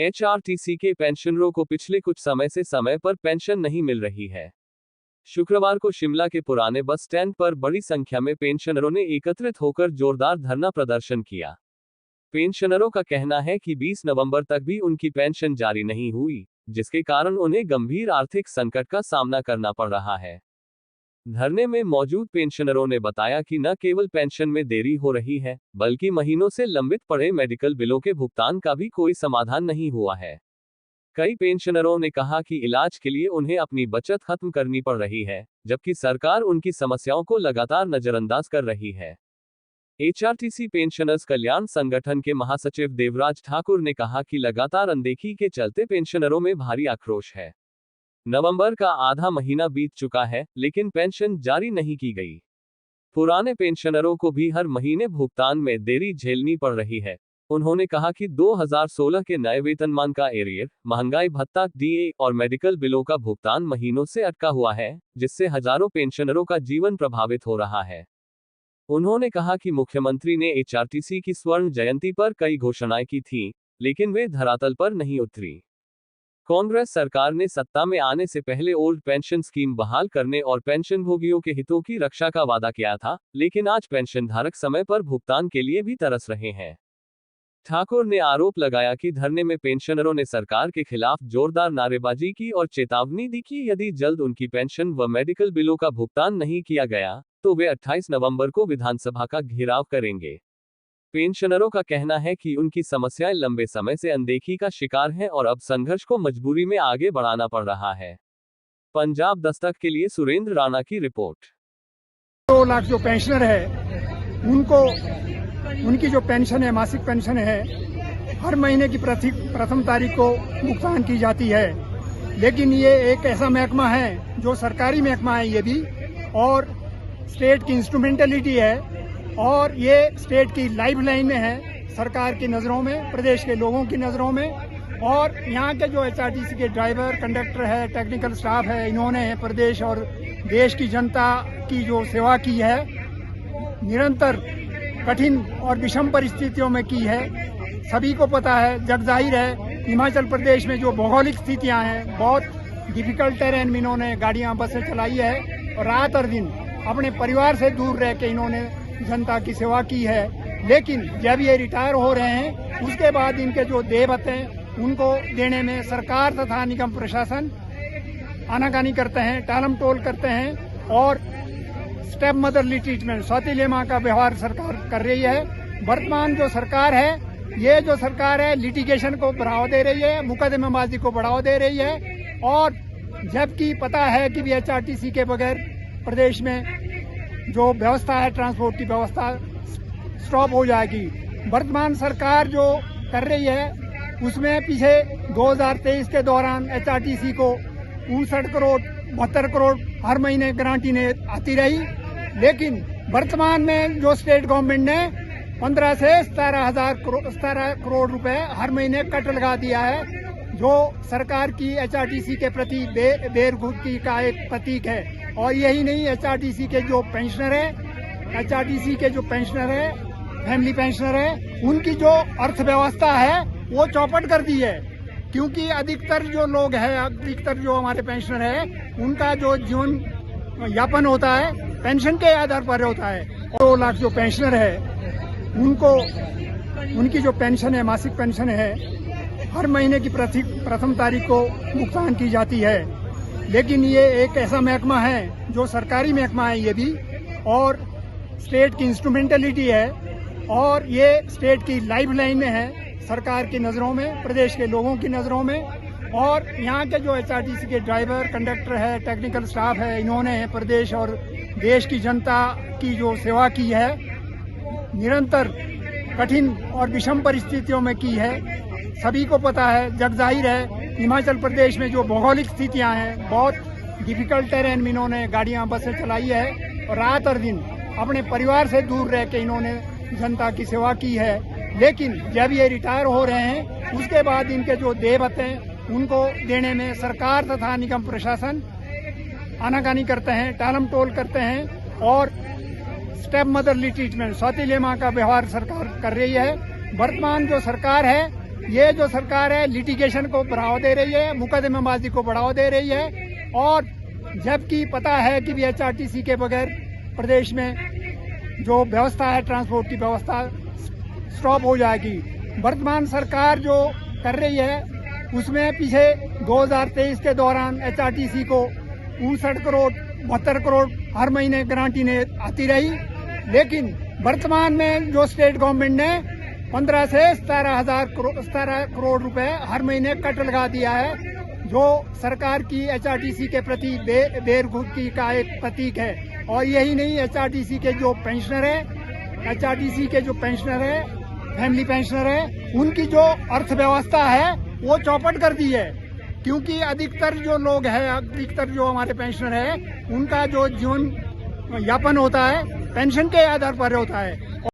HRTC के पेंशनरों को पिछले कुछ समय से समय पर पेंशन नहीं मिल रही है। शुक्रवार को शिमला के पुराने बस स्टैंड पर बड़ी संख्या में पेंशनरों ने एकत्रित होकर जोरदार धरना प्रदर्शन किया। पेंशनरों का कहना है कि 20 नवंबर तक भी उनकी पेंशन जारी नहीं हुई, जिसके कारण उन्हें गंभीर आर्थिक संकट का सामना करना पड़ रहा है। धरने में मौजूद पेंशनरों ने बताया कि न केवल पेंशन में देरी हो रही है, बल्कि महीनों से लंबित पड़े मेडिकल बिलों के भुगतान का भी कोई समाधान नहीं हुआ है। कई पेंशनरों ने कहा कि इलाज के लिए उन्हें अपनी बचत खत्म करनी पड़ रही है, जबकि सरकार उनकी समस्याओं को लगातार नजरअंदाज कर रही है। एचआरटीसी पेंशनर्स कल्याण संगठन के महासचिव देवराज ठाकुर ने कहा कि लगातार अनदेखी के चलते पेंशनरों में भारी आक्रोश है। नवंबर का आधा महीना बीत चुका है, लेकिन पेंशन जारी नहीं की गई। पुराने पेंशनरों को भी हर महीने भुगतान में देरी झेलनी पड़ रही है। उन्होंने कहा कि 2016 के नए वेतनमान का एरियर, महंगाई भत्ता, डीए और मेडिकल बिलों का भुगतान महीनों से अटका हुआ है, जिससे हजारों पेंशनरों का जीवन प्रभावित हो रहा है। उन्होंने कहा कि मुख्यमंत्री ने एचआरटीसी की स्वर्ण जयंती पर कई घोषणाएं की थीं, लेकिन वे धरातल पर नहीं उतरी। कांग्रेस सरकार ने सत्ता में आने से पहले ओल्ड पेंशन स्कीम बहाल करने और पेंशनभोगियों के हितों की रक्षा का वादा किया था, लेकिन आज पेंशनधारक समय पर भुगतान के लिए भी तरस रहे हैं। ठाकुर ने आरोप लगाया कि धरने में पेंशनरों ने सरकार के खिलाफ जोरदार नारेबाजी की और चेतावनी दी कि यदि जल्द उनकी पेंशन व मेडिकल बिलों का भुगतान नहीं किया गया, तो वे 28 नवंबर को विधानसभा का घेराव करेंगे। पेंशनरों का कहना है कि उनकी समस्याएं लंबे समय से अनदेखी का शिकार हैं और अब संघर्ष को मजबूरी में आगे बढ़ाना पड़ रहा है। पंजाब दस्तक के लिए सुरेंद्र राणा की रिपोर्ट। 2 लाख जो पेंशनर है, उनको उनकी जो पेंशन है, मासिक पेंशन है, हर महीने की प्रथम तारीख को भुगतान की जाती है। लेकिन ये एक ऐसा महकमा है जो सरकारी महकमा है, ये भी, और स्टेट की इंस्ट्रूमेंटलिटी है, और ये स्टेट की लाइफलाइन में है, सरकार की नज़रों में, प्रदेश के लोगों की नज़रों में। और यहाँ के जो एचआरटीसी के ड्राइवर, कंडक्टर है, टेक्निकल स्टाफ है, इन्होंने प्रदेश और देश की जनता की जो सेवा की है, निरंतर कठिन और विषम परिस्थितियों में की है। सभी को पता है, जग जाहिर है, हिमाचल प्रदेश में जो भौगोलिक स्थितियाँ हैं, बहुत डिफिकल्ट टेरेन में इन्होंने गाड़ियाँ, बसें चलाई है, और रात और दिन अपने परिवार से दूर रह के इन्होंने जनता की सेवा की है। लेकिन जब ये रिटायर हो रहे हैं, उसके बाद इनके जो देय भत्ते हैं, उनको देने में सरकार तथा निगम प्रशासन आनाकानी करते हैं, टालम टोल करते हैं, और स्टेप मदरली ट्रीटमेंट, सौतीली माँ का व्यवहार सरकार कर रही है। वर्तमान जो सरकार है, ये जो सरकार है, लिटिगेशन को बढ़ावा दे रही है, मुकदमेबाजी को बढ़ावा दे रही है, और जबकि पता है कि भी एचआरटीसी के बगैर प्रदेश में जो व्यवस्था है, ट्रांसपोर्ट की व्यवस्था स्टॉप हो जाएगी। वर्तमान सरकार जो कर रही है, उसमें पीछे 2023 के दौरान एचआरटीसी को 59 करोड़ 72 करोड़ हर महीने गारंटी ने आती रही। लेकिन वर्तमान में जो स्टेट गवर्नमेंट ने 15 से 17 करोड़ रुपए हर महीने कट लगा दिया है, जो सरकार की एचआरटीसी के प्रति बेरुखी का एक प्रतीक है। और यही नहीं, एचआरटीसी के जो पेंशनर है, फैमिली पेंशनर है, उनकी जो अर्थव्यवस्था है वो चौपट कर दी है। क्योंकि अधिकतर जो लोग हैं, अधिकतर जो हमारे पेंशनर है, उनका जो जीवन यापन होता है पेंशन के आधार पर होता है। 2 लाख जो पेंशनर है, उनकी जो पेंशन है, मासिक पेंशन है, हर महीने की प्रथम तारीख को भुगतान की जाती है। लेकिन ये एक ऐसा महकमा है जो सरकारी महकमा है, ये भी, और स्टेट की इंस्ट्रूमेंटलिटी है, और ये स्टेट की लाइफलाइन में है, सरकार की नज़रों में, प्रदेश के लोगों की नज़रों में। और यहाँ के जो एचआरटीसी के ड्राइवर, कंडक्टर है, टेक्निकल स्टाफ है, इन्होंने प्रदेश और देश की जनता की जो सेवा की है, निरंतर कठिन और विषम परिस्थितियों में की है। सभी को पता है, जग जाहिर है, हिमाचल प्रदेश में जो भौगोलिक स्थितियाँ हैं, बहुत डिफिकल्ट टेरेन में इन्होंने गाड़ियाँ, बसें चलाई है, और रात और दिन अपने परिवार से दूर रह के इन्होंने जनता की सेवा की है। लेकिन जब ये रिटायर हो रहे हैं, उसके बाद इनके जो देय भत्ते हैं, उनको देने में सरकार तथा निगम प्रशासन आनाकानी करते हैं, टालम टोल करते हैं, और स्टेप मदरली ट्रीटमेंट, सौतीली माँ का व्यवहार सरकार कर रही है। वर्तमान जो सरकार है, ये जो सरकार है लिटिगेशन को बढ़ावा दे रही है, मुकदमेबाजी को बढ़ावा दे रही है, और जबकि पता है कि भी HRTC के बगैर प्रदेश में जो व्यवस्था है ट्रांसपोर्ट की व्यवस्था स्टॉप हो जाएगी। वर्तमान सरकार जो कर रही है उसमें पीछे 2023 के दौरान HRTC को 59 करोड़ 72 करोड़ हर महीने गारंटी ने आती रही, लेकिन वर्तमान में जो स्टेट गवर्नमेंट ने 15 से 17 करोड़ रुपए हर महीने कट लगा दिया है, जो सरकार की HRTC के प्रति बेरुखी का एक प्रतीक है। और यही नहीं, HRTC के जो पेंशनर है, HRTC के जो पेंशनर है, फैमिली पेंशनर है, उनकी जो अर्थव्यवस्था है वो चौपट कर दी है, क्योंकि अधिकतर जो लोग हैं, अधिकतर जो हमारे पेंशनर है, उनका जो जीवन यापन होता है पेंशन के आधार पर होता है।